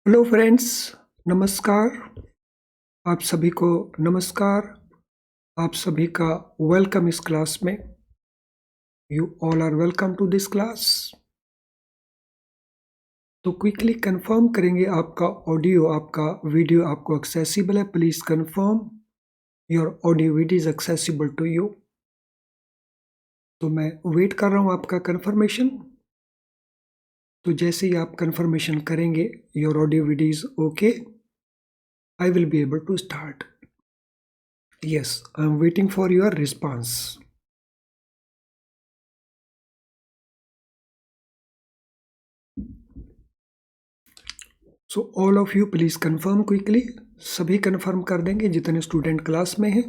Hello friends, नमस्कार। आप सभी को नमस्कार। आप सभी का वेलकम इस क्लास में। You all are welcome to this class. तो क्विकली कंफर्म करेंगे आपका ऑडियो, आपका वीडियो आपको एक्सेसिबल है। Please confirm your audio video is accessible to you. तो मैं वेट कर रहा हूँ आपका कंफर्मेशन। तो जैसे ही आप कंफर्मेशन करेंगे your audio video is okay, I will be able to start. Yes, I'm waiting for your response. So all of you please confirm quickly. सभी confirm कर देंगे जितने स्टूडेंट क्लास में हैं।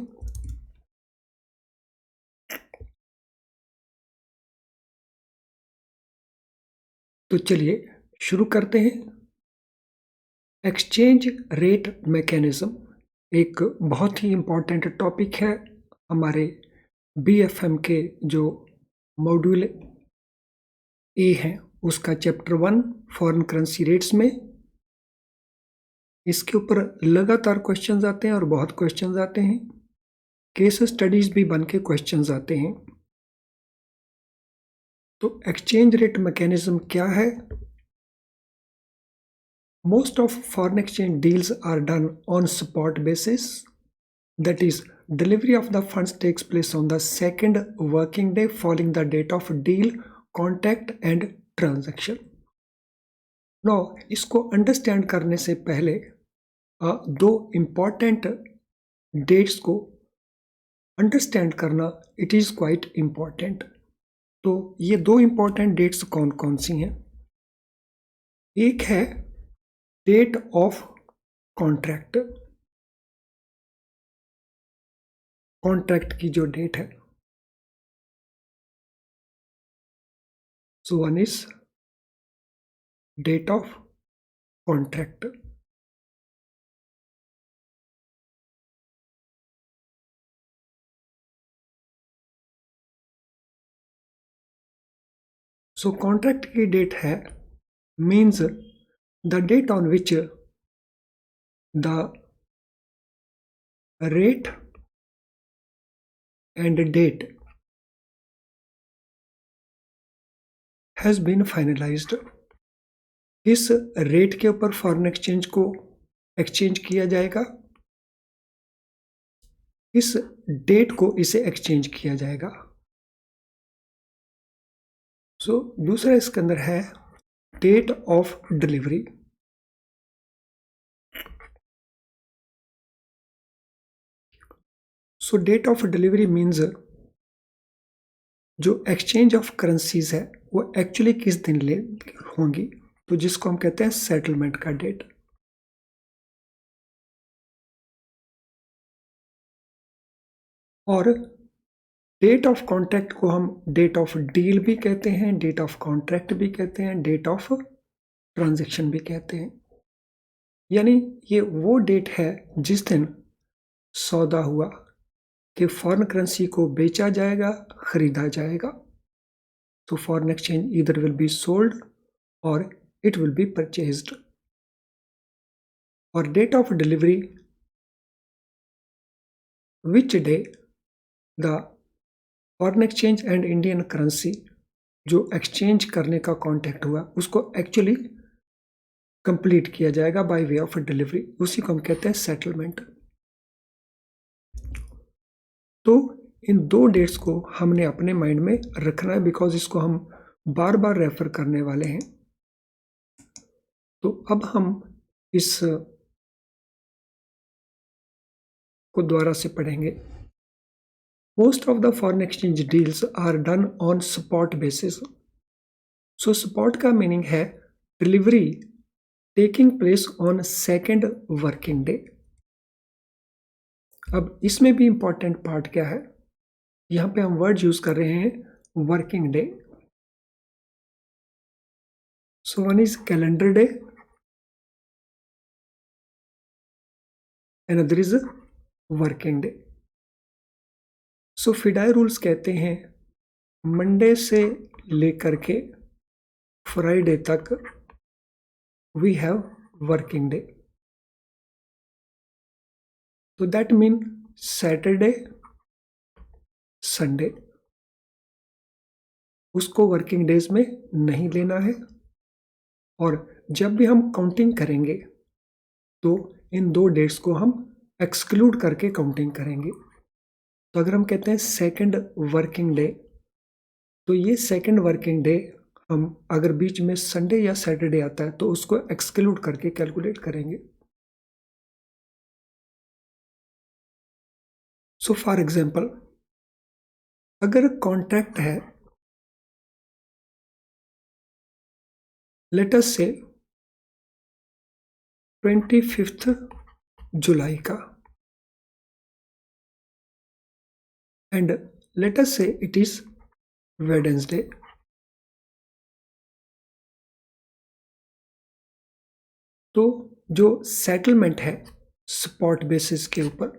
तो चलिए शुरू करते हैं। एक्सचेंज रेट मैकेनिज्म एक बहुत ही इम्पॉर्टेंट टॉपिक है हमारे BFM के जो मॉड्यूल ए है उसका चैप्टर 1 फॉरेन करेंसी रेट्स में। इसके ऊपर लगातार क्वेश्चंस आते हैं और बहुत क्वेश्चंस आते हैं। केस स्टडीज भी बन के क्वेश्चंस आते हैं। तो एक्सचेंज रेट मैकेनिज्म क्या है? Most of foreign exchange deals are done on spot basis. That is, delivery of the funds takes place on the second working day following the date of deal, contact and transaction. Now, इसको understand करने से पहले दो important dates को understand करना it is quite important. तो ये दो इम्पॉर्टेंट डेट्स कौन कौन सी हैं? एक है डेट ऑफ कॉन्ट्रैक्ट, कॉन्ट्रैक्ट की जो डेट है। So one is date of contract. So contract की डेट है means the date on which the rate and date has been finalized. इस रेट के ऊपर फॉरेन एक्सचेंज को एक्सचेंज किया जाएगा, इस डेट को इसे एक्सचेंज किया जाएगा। सो दूसरा इसके अंदर है date of delivery. So date of delivery means जो एक्सचेंज ऑफ करेंसीज है वो एक्चुअली किस दिन ले होंगी, तो जिसको हम कहते हैं सेटलमेंट का डेट। और डेट ऑफ कॉन्ट्रैक्ट को हम डेट ऑफ डील भी कहते हैं, डेट ऑफ कॉन्ट्रैक्ट भी कहते हैं, डेट ऑफ ट्रांजैक्शन भी कहते हैं। यानी ये वो डेट है जिस दिन सौदा हुआ कि फॉरेन करेंसी को बेचा जाएगा, खरीदा जाएगा। तो foreign exchange either will be sold और इट विल बी परचेज्ड। और date of delivery which day the foreign exchange and Indian currency जो एक्सचेंज करने का कॉन्टैक्ट हुआ उसको एक्चुअली कंप्लीट किया जाएगा बाय वे ऑफ डिलीवरी, उसी को हम कहते हैं सेटलमेंट। तो इन दो डेट्स को हमने अपने माइंड में रखना है बिकॉज इसको हम बार बार रेफर करने वाले हैं। तो अब हम इस को दोबारा से पढ़ेंगे। Most of the foreign exchange deals are done on spot basis. So spot का मीनिंग है delivery taking place on second working day. अब इसमें भी इंपॉर्टेंट पार्ट क्या है, यहां पे हम वर्ड यूज कर रहे हैं working day. So one is calendar day, another is working day. So FEDAI rules कहते हैं मंडे से लेकर के फ्राइडे तक वी हैव वर्किंग डे। तो दैट मीन सैटरडे संडे उसको वर्किंग डेज में नहीं लेना है। और जब भी हम काउंटिंग करेंगे तो इन 2 डेट्स को हम एक्सक्लूड करके काउंटिंग करेंगे। तो अगर हम कहते हैं सेकंड वर्किंग डे, तो ये सेकंड वर्किंग डे हम अगर बीच में संडे या सैटरडे आता है तो उसको एक्सक्लूड करके कैलकुलेट करेंगे। सो फॉर एग्जांपल, अगर कॉन्ट्रैक्ट है लेट अस से 25 जुलाई का, एंड लेट अस से इट इज वेडनेसडे, तो जो सेटलमेंट है स्पॉट बेसिस के ऊपर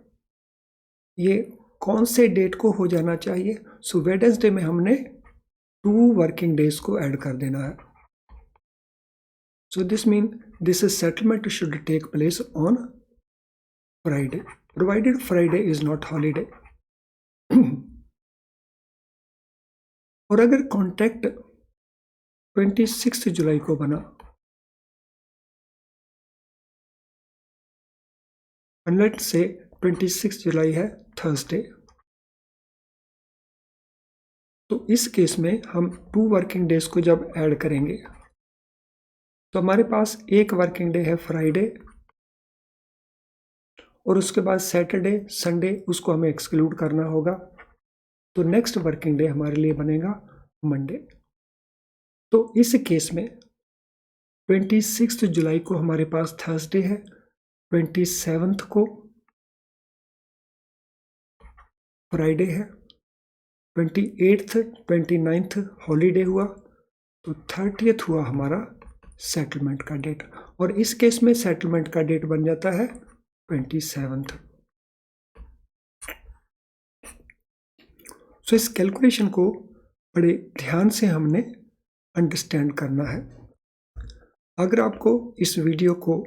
ये कौन से डेट को हो जाना चाहिए? सो वेडनेसडे में हमने 2 वर्किंग डेज को ऐड कर देना है। So this mean this settlement should take place on Friday, provided Friday is not holiday. और अगर कॉन्ट्रैक्ट 26 जुलाई को बना, लेट्स से 26 जुलाई है थर्सडे, तो इस केस में हम 2 वर्किंग डेज को जब ऐड करेंगे तो हमारे पास एक वर्किंग डे है फ्राइडे, और उसके बाद सैटरडे संडे उसको हमें एक्सक्लूड करना होगा। तो नेक्स्ट वर्किंग डे हमारे लिए बनेगा मंडे। तो इस केस में 26 जुलाई को हमारे पास थर्सडे है, 27 को फ्राइडे है, 28th 29th हॉलीडे हुआ, तो 30th हुआ हमारा सेटलमेंट का डेट, और इस केस में सेटलमेंट का डेट बन जाता है 27th। सो इस कैलकुलेशन को बड़े ध्यान से हमने अंडरस्टैंड करना है। अगर आपको इस वीडियो को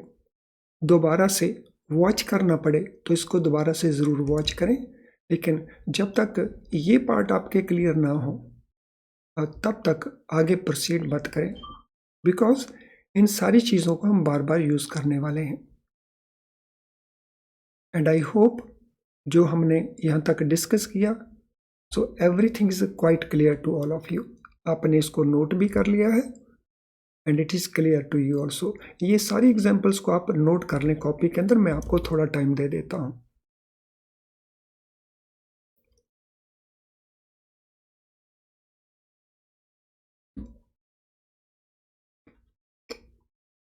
दोबारा से वॉच करना पड़े तो इसको दोबारा से ज़रूर वॉच करें, लेकिन जब तक ये पार्ट आपके क्लियर ना हो तब तक आगे प्रोसीड मत करें, बिकॉज इन सारी चीज़ों को हम बार बार यूज़ करने वाले हैं। एंड आई होप जो हमने यहाँ तक डिस्कस किया, so everything is quite clear to all of you. आपने इसको नोट भी कर लिया है and it is clear to you also. ये सारी एग्जाम्पल्स को आप नोट कर लें कॉपी के अंदर, मैं आपको थोड़ा टाइम दे देता हूँ।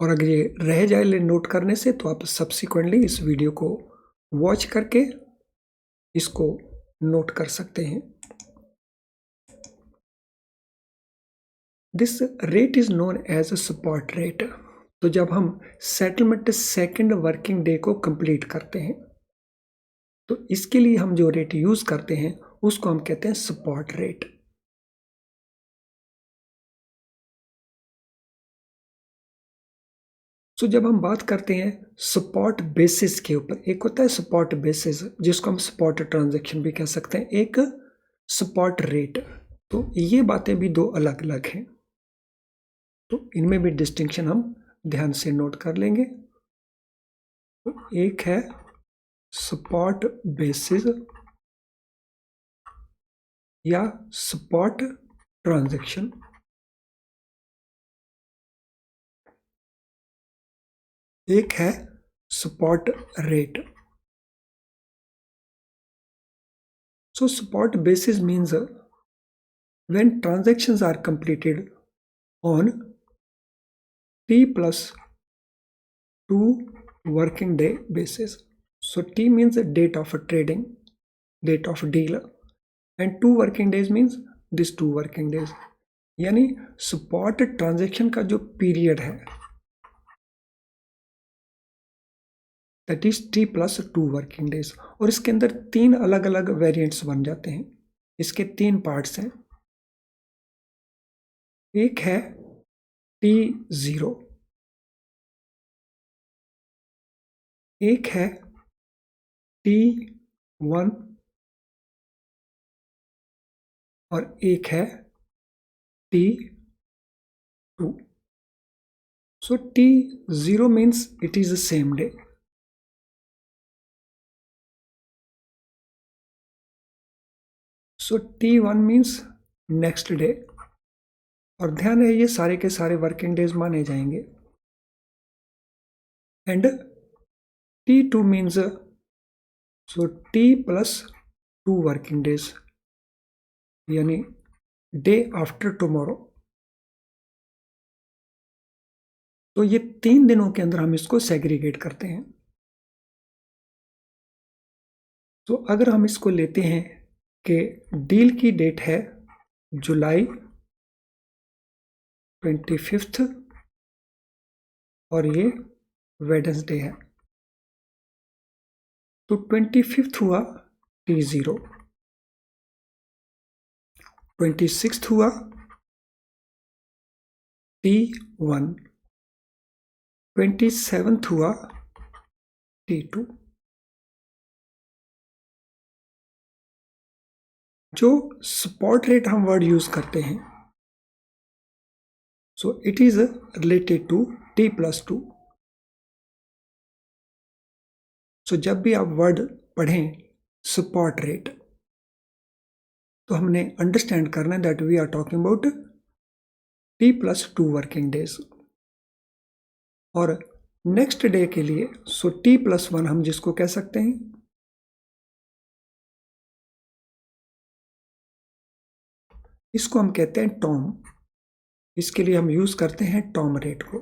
और अगर ये रह जाए ले नोट करने से तो आप सब्सिक्वेंटली इस वीडियो को वॉच करके इसको नोट कर सकते हैं। This rate is known as a support rate. तो जब हम सेटलमेंट सेकंड वर्किंग डे को कंप्लीट करते हैं तो इसके लिए हम जो रेट यूज करते हैं उसको हम कहते हैं सपोर्ट रेट। तो जब हम बात करते हैं सपोर्ट बेसिस के ऊपर, एक होता है सपोर्ट बेसिस जिसको हम सपोर्ट ट्रांजैक्शन भी कह सकते हैं, एक सपोर्ट रेट। तो ये बातें भी दो अलग अलग हैं, तो इनमें भी डिस्टिंक्शन हम ध्यान से नोट कर लेंगे। तो एक है सपोर्ट बेसिस या सपोर्ट ट्रांजैक्शन, एक है support rate. So support basis means when transactions are completed on T plus 2 working day basis. So T means the date of trading, date of deal, and 2 working days means this 2 working days। यानी spot transaction का जो period है that is T plus 2 working days, और इसके अंदर 3 अलग अलग variants बन जाते हैं। इसके 3 पार्ट्स हैं। एक है T0, एक है T1 और एक है T2. So T0 means it is the same day. So T1 means next day. और ध्यान है ये सारे के सारे वर्किंग डेज माने जाएंगे. And T2 means so T plus 2 working days, यानी डे आफ्टर टुमारो. तो ये 3 दिनों के अंदर हम इसको सेग्रीगेट करते हैं. तो अगर हम इसको लेते हैं कि डील की डेट है जुलाई 25 और ये वेडनेसडे है, तो 25 हुआ T0, 26 हुआ T1, 27 हुआ T2. जो स्पॉट रेट हम वर्ड यूज करते हैं, so it is related to T+2. So जब भी आप वर्ड पढ़ें स्पॉट रेट, तो हमने अंडरस्टैंड करना है that we are talking about T+2 working days. और नेक्स्ट डे के लिए सो T+1 हम जिसको कह सकते हैं, इसको हम कहते हैं टॉम. इसके लिए हम यूज करते हैं टॉम रेट को.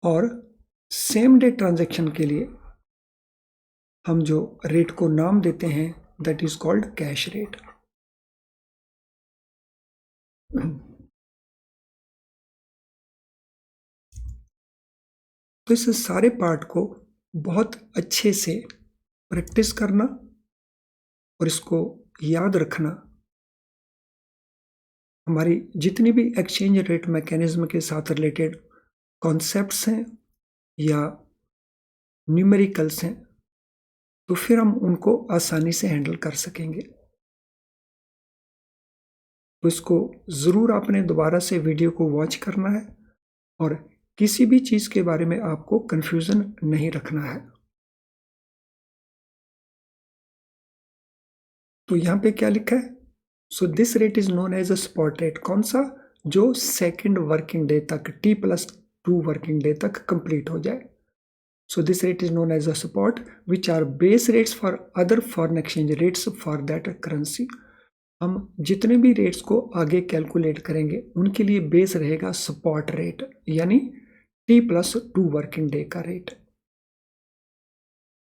और सेम डे ट्रांजैक्शन के लिए हम जो रेट को नाम देते हैं that is called cash rate. तो इस सारे पार्ट को बहुत अच्छे से प्रैक्टिस करना और इसको याद रखना. हमारी जितनी भी एक्सचेंज रेट मैकेनिज्म के साथ रिलेटेड कॉन्सेप्ट्स हैं या न्यूमेरिकल्स हैं, तो फिर हम उनको आसानी से हैंडल कर सकेंगे. तो इसको ज़रूर आपने दोबारा से वीडियो को वॉच करना है और किसी भी चीज़ के बारे में आपको कंफ्यूजन नहीं रखना है. तो यहाँ पे क्या लिखा है, so this rate is known as a spot rate. कौन सा, जो सेकंड वर्किंग डे तक T+2 वर्किंग डे तक कंप्लीट हो जाए. So this rate is known as a spot which are base rates for other foreign exchange rates for that currency. हम जितने भी रेट्स को आगे कैलकुलेट करेंगे उनके लिए बेस रहेगा स्पॉट रेट, यानी T+2 वर्किंग डे का rate.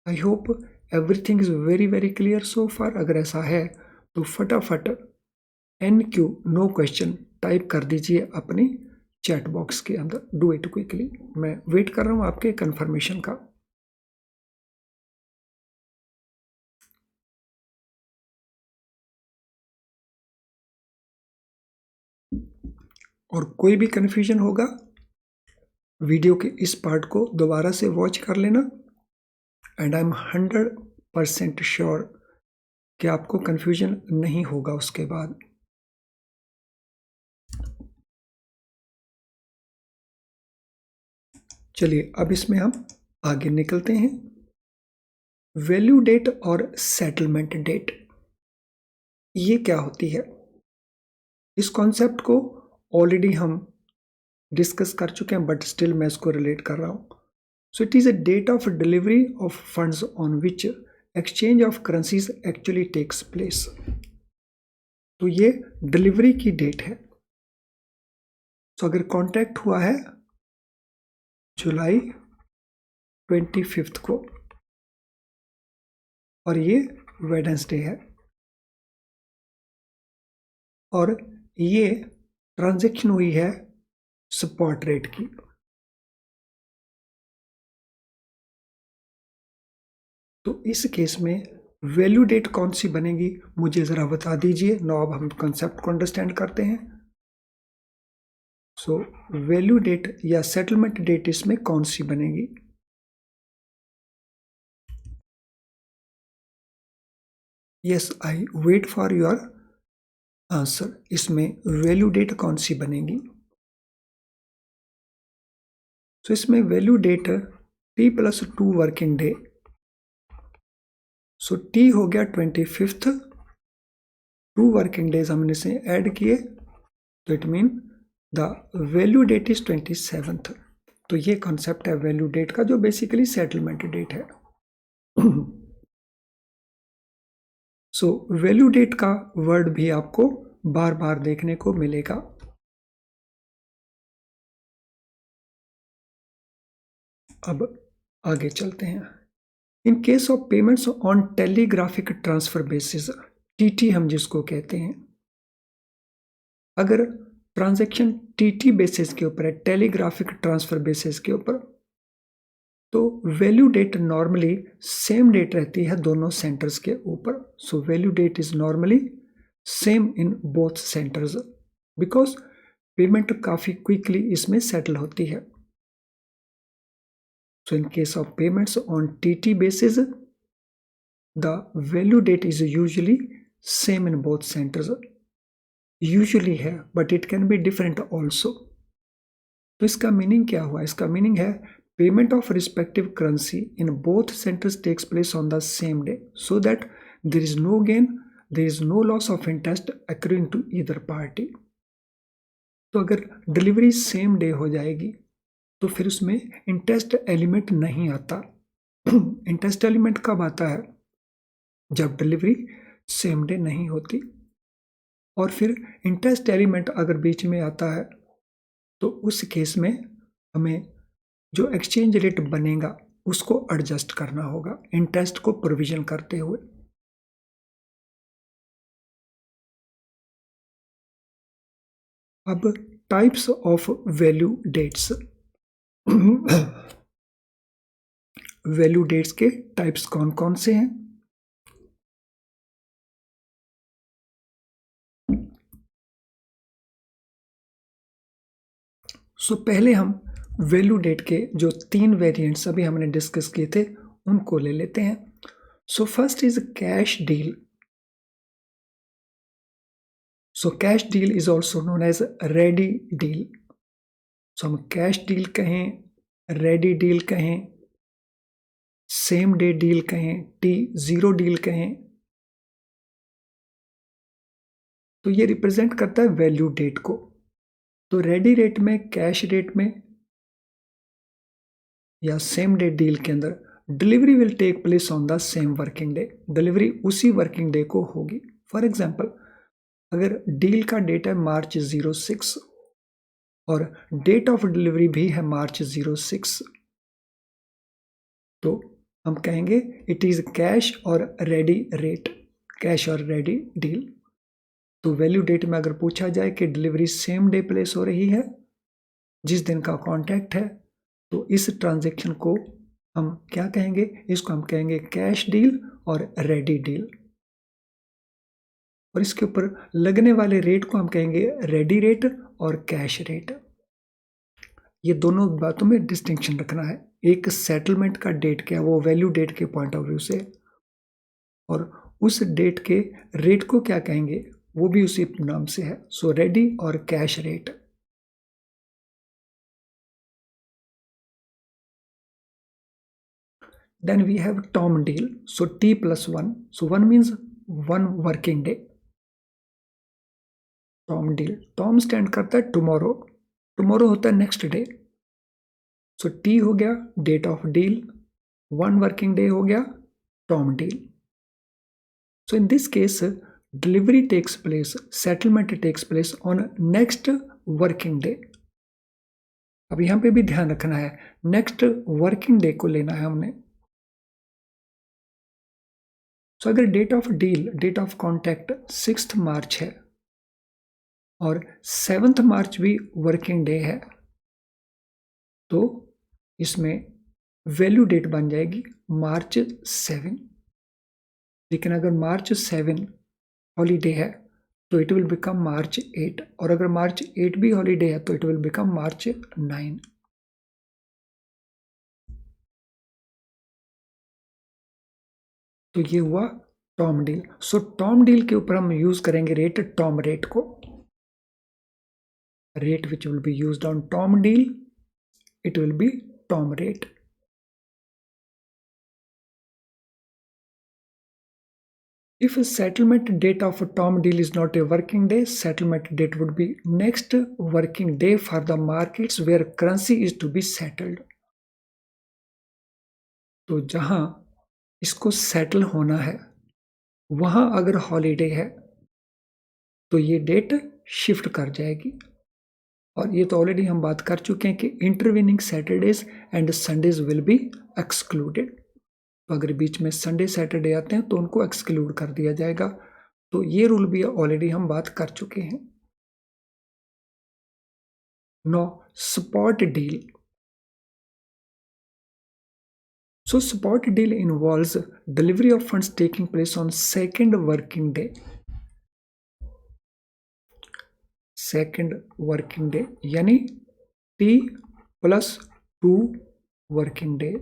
I hope everything is very very clear so far. अगर ऐसा है तो फटाफट NQ नो क्वेश्चन टाइप कर दीजिए अपनी चैट बॉक्स के अंदर. Do it quickly. मैं वेट कर रहा हूं आपके कंफर्मेशन का. और कोई भी कंफ्यूजन होगा, वीडियो के इस पार्ट को दोबारा से वॉच कर लेना. एंड आई एम 100% श्योर कि आपको कंफ्यूजन नहीं होगा उसके बाद. चलिए अब इसमें हम आगे निकलते हैं. वैल्यू डेट और सेटलमेंट डेट, ये क्या होती है? इस कॉन्सेप्ट को ऑलरेडी हम डिस्कस कर चुके हैं, बट स्टिल मैं इसको रिलेट कर रहा हूं. So it is a date of delivery of funds on which exchange of currencies actually takes place. तो ये डिलीवरी की डेट है. तो अगर कॉन्टैक्ट हुआ है जुलाई 25 को और ये वेडनेसडे है और ये ट्रांजैक्शन हुई है स्पॉट रेट की, तो इस केस में वैल्यू डेट कौन सी बनेगी मुझे ज़रा बता दीजिए. नाउ अब हम कंसेप्ट को अंडरस्टैंड करते हैं. सो वैल्यू डेट या सेटलमेंट डेट इसमें कौन सी बनेगी? Yes, I wait for your answer. इसमें वैल्यू डेट कौन सी बनेगी? तो इसमें value date T plus 2 working day. So T हो गया 25th, 2 वर्किंग डेज हमने से ऐड किए, तो it mean the value date is 27th। तो ये कॉन्सेप्ट है वैल्यू डेट का, जो बेसिकली सेटलमेंट डेट है। सो वैल्यू डेट का वर्ड भी आपको बार बार देखने को मिलेगा। अब आगे चलते हैं। इन case of payments on telegraphic transfer basis, TT हम जिसको कहते हैं, अगर ट्रांजैक्शन टीटी बेसिस के ऊपर है, टेलीग्राफिक ट्रांसफर बेसिस के ऊपर, तो value date normally same date रहती है दोनों सेंटर्स के ऊपर। So value date is normally same in both centres, because payment काफी क्विकली इसमें सेटल होती है। So in case of payments on TT basis, the value date is usually same in both centers। Usually है, but it can be different also. तो इसका meaning क्या हुआ? इसका मीनिंग है payment of respective currency in both centres takes place on the same day, so that there is no gain, there is no loss of interest accruing to either party. तो अगर delivery same day हो जाएगी तो फिर उसमें interest element नहीं आता। Interest element कब आता है? जब डिलीवरी सेम डे नहीं होती। और फिर इंटरेस्ट एलिमेंट अगर बीच में आता है तो उस केस में हमें जो एक्सचेंज रेट बनेगा उसको एडजस्ट करना होगा इंटरेस्ट को प्रोविजन करते हुए। अब types of value dates. Value dates के टाइप्स कौन कौन से हैं? सो पहले हम वैल्यू डेट के जो 3 वेरिएंट्स अभी हमने डिस्कस किए थे उनको ले लेते हैं। So first is cash deal. So cash deal is also known as ready deal. So हम कैश डील कहें, रेडी डील कहें, सेम डे डील कहें, T0 डील कहें, तो ये रिप्रेजेंट करता है वैल्यू डेट को। तो रेडी रेट में, कैश रेट में या सेम डे डील के अंदर delivery will take place on the same working day. Delivery उसी वर्किंग डे को होगी। फॉर एग्जाम्पल, अगर डील का डेट है March 06 और डेट ऑफ डिलीवरी भी है March 06, तो हम कहेंगे इट इज कैश और रेडी रेट, कैश और रेडी डील। तो वैल्यू डेट में अगर पूछा जाए कि डिलीवरी सेम डे प्लेस हो रही है जिस दिन का कॉन्टैक्ट है, तो इस ट्रांजैक्शन को हम क्या कहेंगे? इसको हम कहेंगे कैश डील और रेडी डील। और इसके ऊपर लगने वाले रेट को हम कहेंगे रेडी रेट और कैश रेट। ये दोनों बातों में डिस्टिंक्शन रखना है। एक सेटलमेंट का डेट क्या है, वो वैल्यू डेट के पॉइंट ऑफ व्यू से, और उस डेट के रेट को क्या कहेंगे वो भी उसी नाम से है। सो रेडी और cash rate. Then we have Tom deal. So T+1. So 1 means 1 working day. Tom deal. Tom stand करता है tomorrow. Tomorrow होता है next day. So T हो गया date of deal. 1 working day हो गया Tom deal. So in this case, delivery takes place, settlement takes place on next working day. अब यहाँ पे भी ध्यान रखना है, next working day को लेना है हमने। सो अगर date of deal, date of contact 6 March है और 7 मार्च भी वर्किंग डे है, तो इसमें वैल्यू डेट बन जाएगी March 7। लेकिन अगर March 7 हॉलीडे है तो इट विल बिकम मार्च 8, और अगर मार्च 8 भी हॉलीडे है तो इट विल बिकम मार्च 9। तो ये हुआ टॉम डील। सो टॉम डील के ऊपर हम यूज करेंगे रेट, टॉम रेट को। Rate which will be used on Tom deal, it will be Tom rate. If a settlement date of a Tom deal is not a working day, settlement date would be next working day for the markets where currency is to be settled. तो जहां इसको settle होना है वहां अगर holiday है तो ये डेट शिफ्ट कर जाएगी। और ये तो ऑलरेडी हम बात कर चुके हैं कि intervening Saturdays and Sundays will be excluded. तो अगर बीच में संडे सैटरडे आते हैं तो उनको एक्सक्लूड कर दिया जाएगा। तो ये रूल भी ऑलरेडी हम बात कर चुके हैं। No spot deal. So spot deal involves delivery of funds taking place on second working day. Second working day यानी T+2 वर्किंग डे।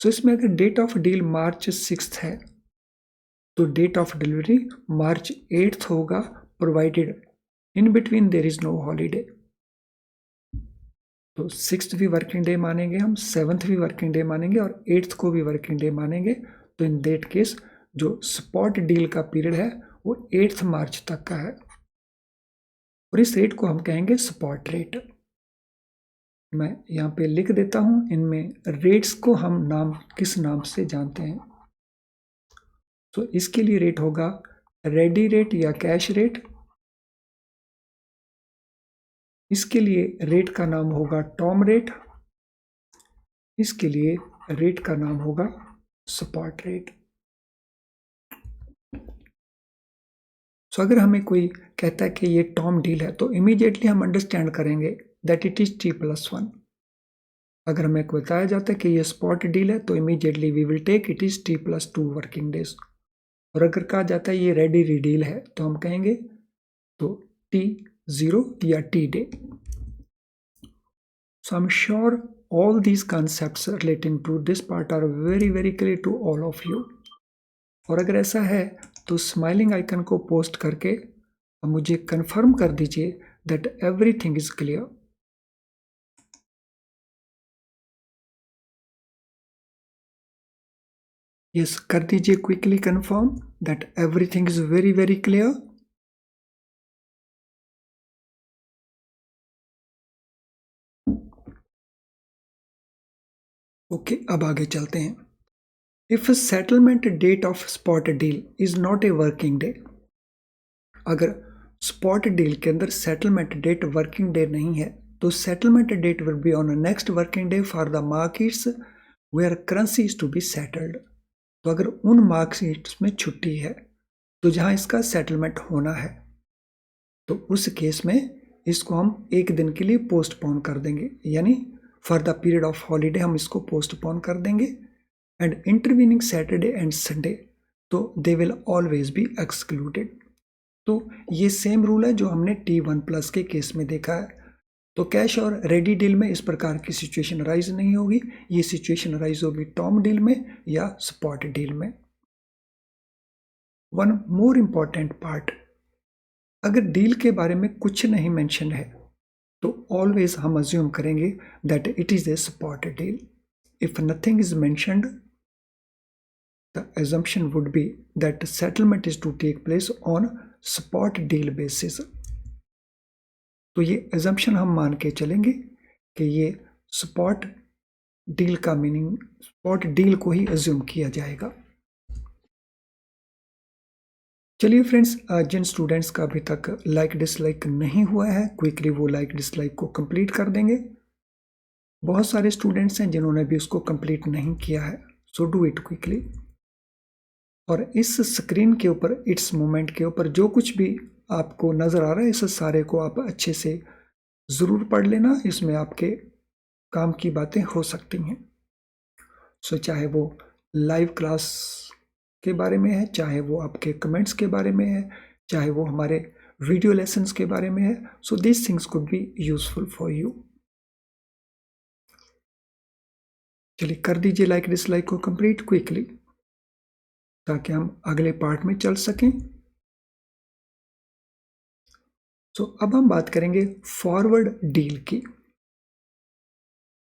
सो इसमें अगर डेट ऑफ डील मार्च 6 है तो डेट ऑफ डिलीवरी मार्च 8 होगा, provided in between there is no holiday. तो 6th भी working day मानेंगे हम, 7th भी वर्किंग डे मानेंगे और 8th को भी वर्किंग डे मानेंगे। तो इन दैट केस जो स्पॉट डील का पीरियड है वो 8th मार्च तक का है और इस रेट को हम कहेंगे स्पॉट रेट। मैं यहाँ पे लिख देता हूं, इनमें रेट्स को हम नाम किस नाम से जानते हैं। तो इसके लिए रेट होगा रेडी रेट या कैश रेट। इसके लिए रेट का नाम होगा टॉम रेट। इसके लिए रेट का नाम होगा स्पॉट रेट। सो अगर हमें कोई कहता है कि ये टॉम डील है तो इमीडिएटली हम अंडरस्टैंड करेंगे दैट इट इज T+1। अगर हमें बताया जाता है कि ये स्पॉट डील है तो immediately we will take it is T+2 working days. और अगर कहा जाता है ये रेडी रीडील है तो हम कहेंगे तो T0 या T day. So I'm sure all these concepts relating to this part are very clear to all of you. और अगर ऐसा है तो स्माइलिंग आइकन को पोस्ट करके मुझे कंफर्म कर दीजिए that everything is clear. Yes, कर दीजिए quickly confirm that everything is very clear. Okay, अब आगे चलते हैं। If settlement date of spot deal is not a working day, अगर स्पॉट डील के अंदर सेटलमेंट डेट वर्किंग डे नहीं है तो settlement date will be on next working day for the markets where currency is to be settled. तो अगर उन markets में छुट्टी है तो जहां इसका सेटलमेंट होना है तो उस केस में इसको हम एक दिन के लिए पोस्टपोन कर देंगे, यानी for the period of holiday हम इसको पोस्टपोन कर देंगे। And intervening Saturday and Sunday तो they will always be excluded. तो ये सेम रूल है जो हमने T1+ के केस में देखा है। तो कैश और रेडी डील में इस प्रकार की सिचुएशन राइज नहीं होगी, ये सिचुएशन राइज होगी टॉम डील में या स्पॉट डील में। वन मोर इंपॉर्टेंट पार्ट, अगर डील के बारे में कुछ नहीं मेंशन है तो ऑलवेज हम अज्यूम करेंगे that it is a spot deal. If nothing is mentioned the assumption would be that settlement is to take place on spot deal basis। तो ये assumption हम मान के चलेंगे कि ये स्पॉट डील का मीनिंग स्पॉट डील को ही अज्यूम किया जाएगा। चलिए फ्रेंड्स, जिन स्टूडेंट्स का अभी तक लाइक डिसलाइक नहीं हुआ है क्विकली वो लाइक डिसलाइक को कंप्लीट कर देंगे। बहुत सारे स्टूडेंट्स हैं जिन्होंने भी उसको कंप्लीट नहीं किया है, सो डू इट क्विकली। और इस स्क्रीन के ऊपर इट्स मोमेंट के ऊपर जो कुछ भी आपको नज़र आ रहा है इस सारे को आप अच्छे से ज़रूर पढ़ लेना, इसमें आपके काम की बातें हो सकती हैं। सो चाहे वो लाइव क्लास के बारे में है, चाहे वो आपके कमेंट्स के बारे में है, चाहे वो हमारे वीडियो लेसन्स के बारे में है. So these things could be useful for you. चलिए कर दीजिए लाइक डिसलाइक को कंप्लीट क्विकली ताकि हम अगले पार्ट में चल सकें. सो अब हम बात करेंगे फॉरवर्ड डील की.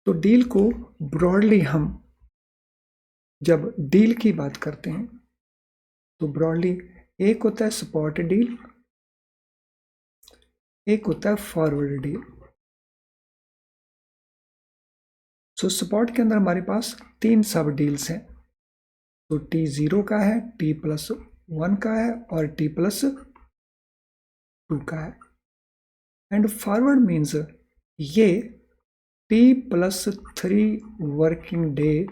तो डील को ब्रॉडली हम जब डील की बात करते हैं तो ब्रॉडली एक होता है स्पॉट डील, एक होता है फॉरवर्ड डील. सो स्पॉट के अंदर हमारे पास 3 सब डील्स हैं. तो T0 का है, T+1 का है और T+2 का है. एंड फॉरवर्ड मीन्स ये T+3 वर्किंग डे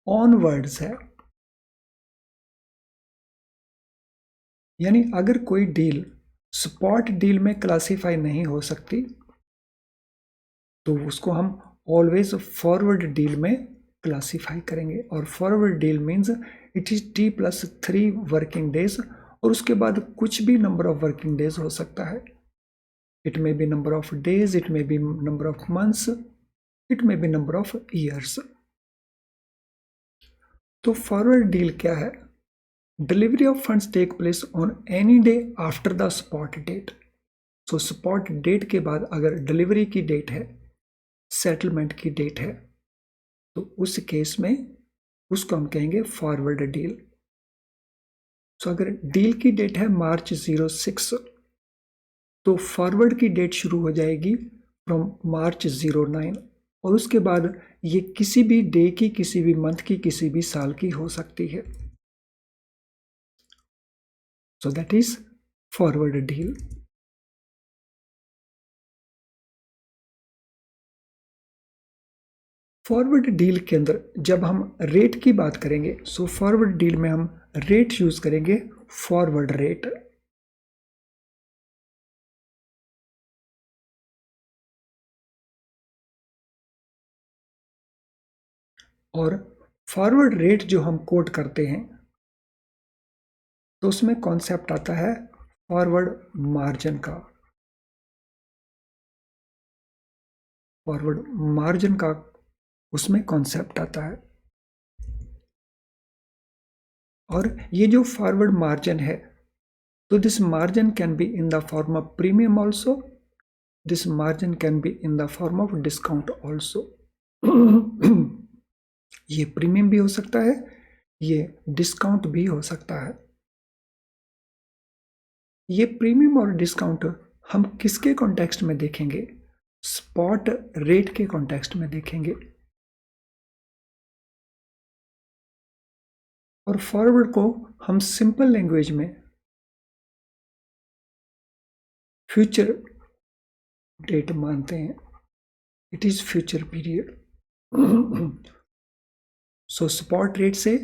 ऑनवर्ड्स है. यानी अगर कोई डील स्पॉट डील में क्लासीफाई नहीं हो सकती तो उसको हम ऑलवेज फॉरवर्ड डील में क्लासीफाई करेंगे. और forward deal means it is T+3 working days और उसके बाद कुछ भी नंबर ऑफ वर्किंग डेज हो सकता है. It may be number of days, it may be number of months, it may be number of years. तो फॉरवर्ड डील क्या है? Delivery of funds take place on any day after the spot date. So spot date के बाद अगर delivery की date है, settlement की date है, तो उस केस में उसको हम कहेंगे फॉरवर्ड डील. सो अगर डील की डेट है March 06 तो फॉरवर्ड की डेट शुरू हो जाएगी फ्रॉम March 09 और उसके बाद ये किसी भी डे की, किसी भी मंथ की, किसी भी साल की हो सकती है. So that is forward deal. Forward deal के अंदर जब हम रेट की बात करेंगे सो फॉरवर्ड डील में हम रेट यूज करेंगे फॉरवर्ड रेट. और फॉरवर्ड रेट जो हम कोट करते हैं तो उसमें कॉन्सेप्ट आता है फॉरवर्ड मार्जिन का. फॉरवर्ड मार्जिन का उसमें कॉन्सेप्ट आता है. और ये जो फॉरवर्ड मार्जिन है तो this margin can be in the form of premium also, this margin can be in the form of discount also. ये प्रीमियम भी हो सकता है, ये डिस्काउंट भी हो सकता है. ये प्रीमियम और डिस्काउंट हम किसके कॉन्टेक्स्ट में देखेंगे? स्पॉट रेट के कॉन्टेक्स्ट में देखेंगे. और फॉरवर्ड को हम सिंपल लैंग्वेज में फ्यूचर डेट मानते हैं. It is future period. So spot rate से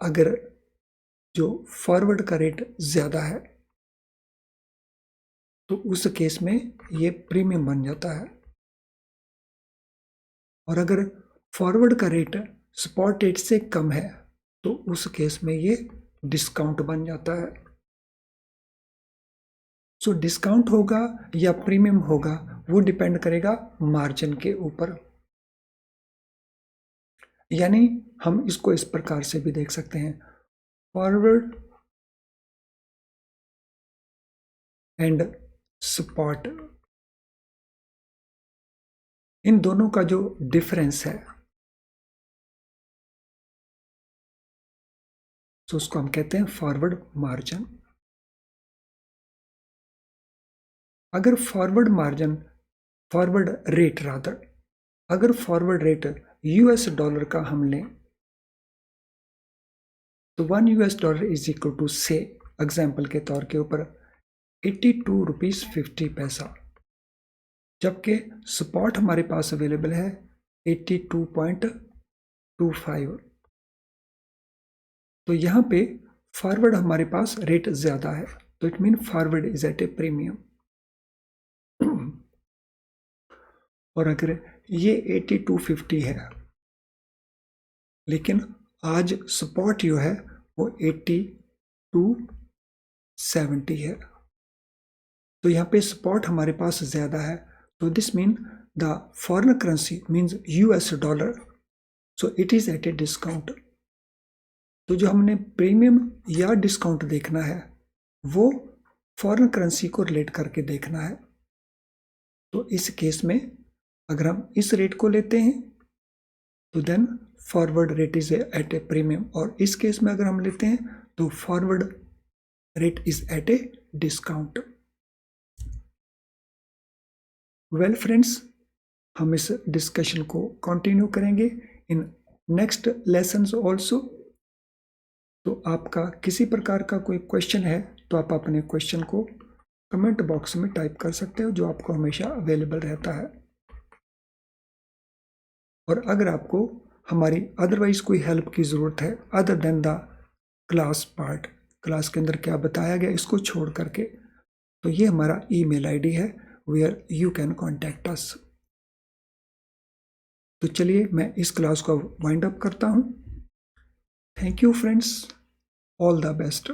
अगर जो फॉरवर्ड का रेट ज्यादा है तो उस केस में ये प्रीमियम बन जाता है. और अगर फॉरवर्ड का रेट स्पॉट रेट से कम है तो उस केस में ये डिस्काउंट बन जाता है. सो डिस्काउंट होगा या प्रीमियम होगा वो डिपेंड करेगा मार्जिन के ऊपर. यानी हम इसको इस प्रकार से भी देख सकते हैं, फॉरवर्ड एंड स्पॉट, इन दोनों का जो डिफरेंस है तो उसको हम कहते हैं फॉरवर्ड मार्जिन. अगर forward margin, forward rate rather, अगर फॉरवर्ड रेट $US का हम लें तो $1 इज इक्वल टू से एग्जाम्पल के तौर के ऊपर 82 रुपीज 50 पैसा, जबकि स्पॉट हमारे पास अवेलेबल है 82.25. तो यहाँ पे फॉरवर्ड हमारे पास रेट ज्यादा है तो it mean forward is at a premium. और अगर ये 82.50 है लेकिन आज स्पॉट जो है वो 80 to 70 है। तो यहाँ पे स्पॉट हमारे पास ज़्यादा है, तो this mean the foreign currency means US dollar, so it is at a discount. तो जो हमने प्रीमियम या डिस्काउंट देखना है वो फॉरेन करेंसी को रिलेट करके देखना है। तो इस केस में अगर हम इस रेट को लेते हैं तो then forward rate is at a premium, और इस केस में अगर हम लेते हैं तो forward rate is at a discount. Well friends, हम इस डिस्कशन को कंटिन्यू करेंगे इन नेक्स्ट लेसन्स ऑल्सो। तो आपका किसी प्रकार का कोई क्वेश्चन है तो आप अपने क्वेश्चन को कमेंट बॉक्स में टाइप कर सकते हो, जो आपको हमेशा अवेलेबल रहता है। और अगर आपको हमारी अदरवाइज कोई हेल्प की ज़रूरत है other than the class part, class के अंदर क्या बताया गया इसको छोड़ करके, तो ये हमारा ईमेल आईडी है where you can contact us. तो चलिए मैं इस क्लास को वाइंड अप करता हूँ। Thank you friends, all the best.